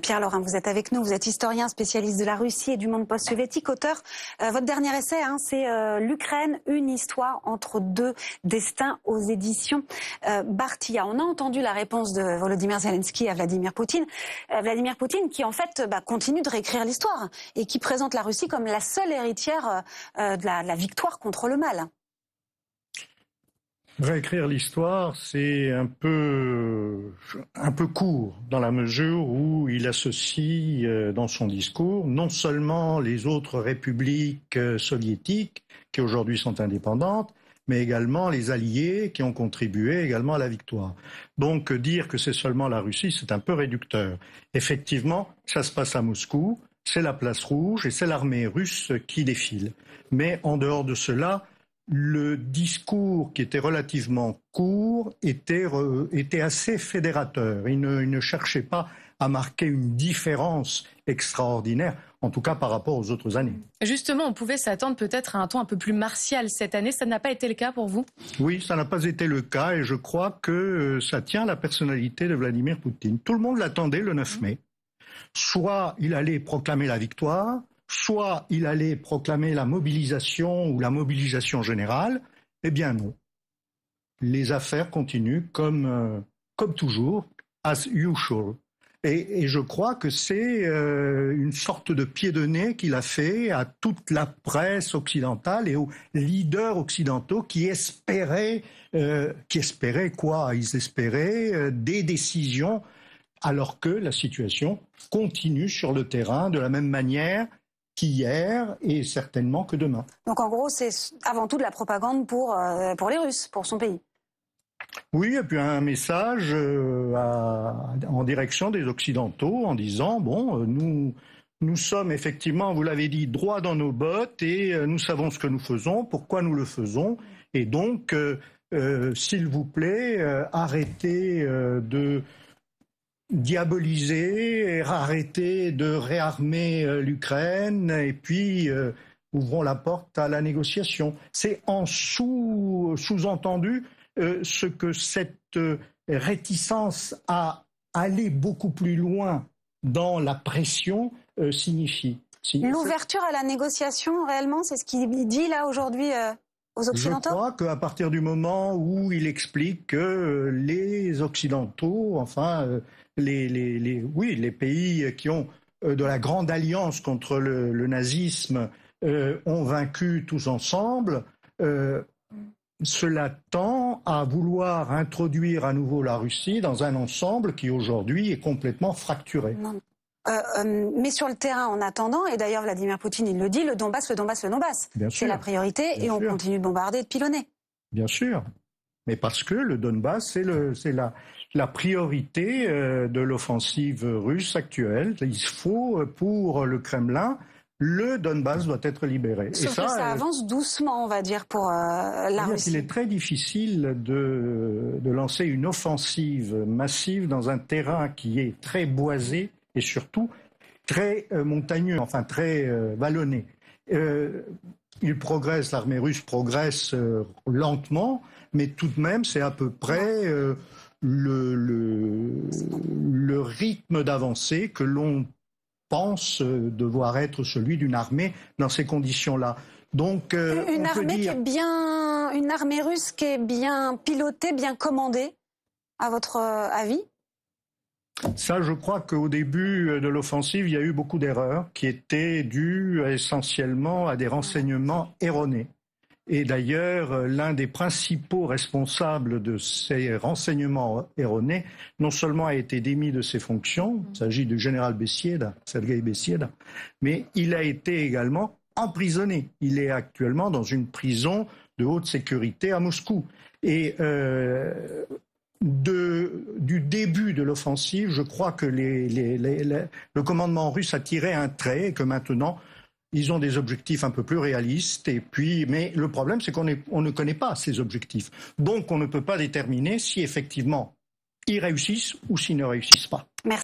Pierre Laurin, vous êtes avec nous, vous êtes historien, spécialiste de la Russie et du monde post-soviétique, auteur. Votre dernier essai, c'est l'Ukraine, une histoire entre deux destins aux éditions Bartia. On a entendu la réponse de Volodymyr Zelensky à Vladimir Poutine. Vladimir Poutine qui en fait continue de réécrire l'histoire et qui présente la Russie comme la seule héritière de la victoire contre le mal. Réécrire l'histoire, c'est un peu court dans la mesure où il associe dans son discours non seulement les autres républiques soviétiques qui aujourd'hui sont indépendantes, mais également les alliés qui ont contribué également à la victoire. Donc dire que c'est seulement la Russie, c'est un peu réducteur. Effectivement, ça se passe à Moscou, c'est la place rouge et c'est l'armée russe qui défile. Mais en dehors de cela, le discours qui était relativement court était assez fédérateur. Il ne cherchait pas à marquer une différence extraordinaire, en tout cas par rapport aux autres années. Justement, on pouvait s'attendre peut-être à un ton un peu plus martial cette année. Ça n'a pas été le cas pour vous ? Oui, ça n'a pas été le cas et je crois que ça tient à la personnalité de Vladimir Poutine. Tout le monde l'attendait le 9 mai. Soit il allait proclamer la victoire, soit il allait proclamer la mobilisation ou la mobilisation générale. Eh bien non. Les affaires continuent comme toujours, as usual. Et je crois que c'est une sorte de pied de nez qu'il a fait à toute la presse occidentale et aux leaders occidentaux qui espéraient quoi ? Ils espéraient des décisions alors que la situation continue sur le terrain de la même manière qu'hier et certainement que demain. Donc en gros, c'est avant tout de la propagande pour les Russes, pour son pays. Oui, et puis un message en direction des Occidentaux en disant, bon, nous sommes effectivement, vous l'avez dit, droit dans nos bottes et nous savons ce que nous faisons, pourquoi nous le faisons. Et donc, s'il vous plaît, arrêtez de diaboliser, arrêter de réarmer l'Ukraine et puis ouvrons la porte à la négociation. C'est en sous-entendu ce que cette réticence à aller beaucoup plus loin dans la pression signifie. L'ouverture à la négociation, réellement, c'est ce qu'il dit là aujourd'hui aux Occidentaux ? Je crois qu'à partir du moment où il explique que les Occidentaux, enfin les pays qui ont de la grande alliance contre le nazisme ont vaincu tous ensemble, cela tend à vouloir introduire à nouveau la Russie dans un ensemble qui aujourd'hui est complètement fracturé. Mais sur le terrain, en attendant, et d'ailleurs Vladimir Poutine il le dit, le Donbass. C'est la priorité et on continue de bombarder et de pilonner. Bien sûr. Mais parce que le Donbass, c'est la priorité de l'offensive russe actuelle. Il faut, pour le Kremlin, le Donbass doit être libéré. Sauf que ça avance doucement, on va dire, pour la Russie. Il est très difficile de lancer une offensive massive dans un terrain qui est très boisé et surtout très montagneux, enfin très vallonné. L'armée russe progresse lentement, mais tout de même, c'est à peu près le rythme d'avancée que l'on pense devoir être celui d'une armée dans ces conditions-là. Donc, une armée russe qui est bien pilotée, bien commandée, à votre avis ? Ça, je crois qu'au début de l'offensive, il y a eu beaucoup d'erreurs qui étaient dues essentiellement à des renseignements erronés. Et d'ailleurs, l'un des principaux responsables de ces renseignements erronés, non seulement a été démis de ses fonctions, il s'agit du général Bessieda, Sergueï Bessieda, mais il a été également emprisonné. Il est actuellement dans une prison de haute sécurité à Moscou. Et du début de l'offensive, je crois que le commandement russe a tiré un trait et que maintenant, ils ont des objectifs un peu plus réalistes. Mais le problème, c'est qu'on ne connaît pas ces objectifs. Donc, on ne peut pas déterminer si effectivement ils réussissent ou s'ils ne réussissent pas. Merci.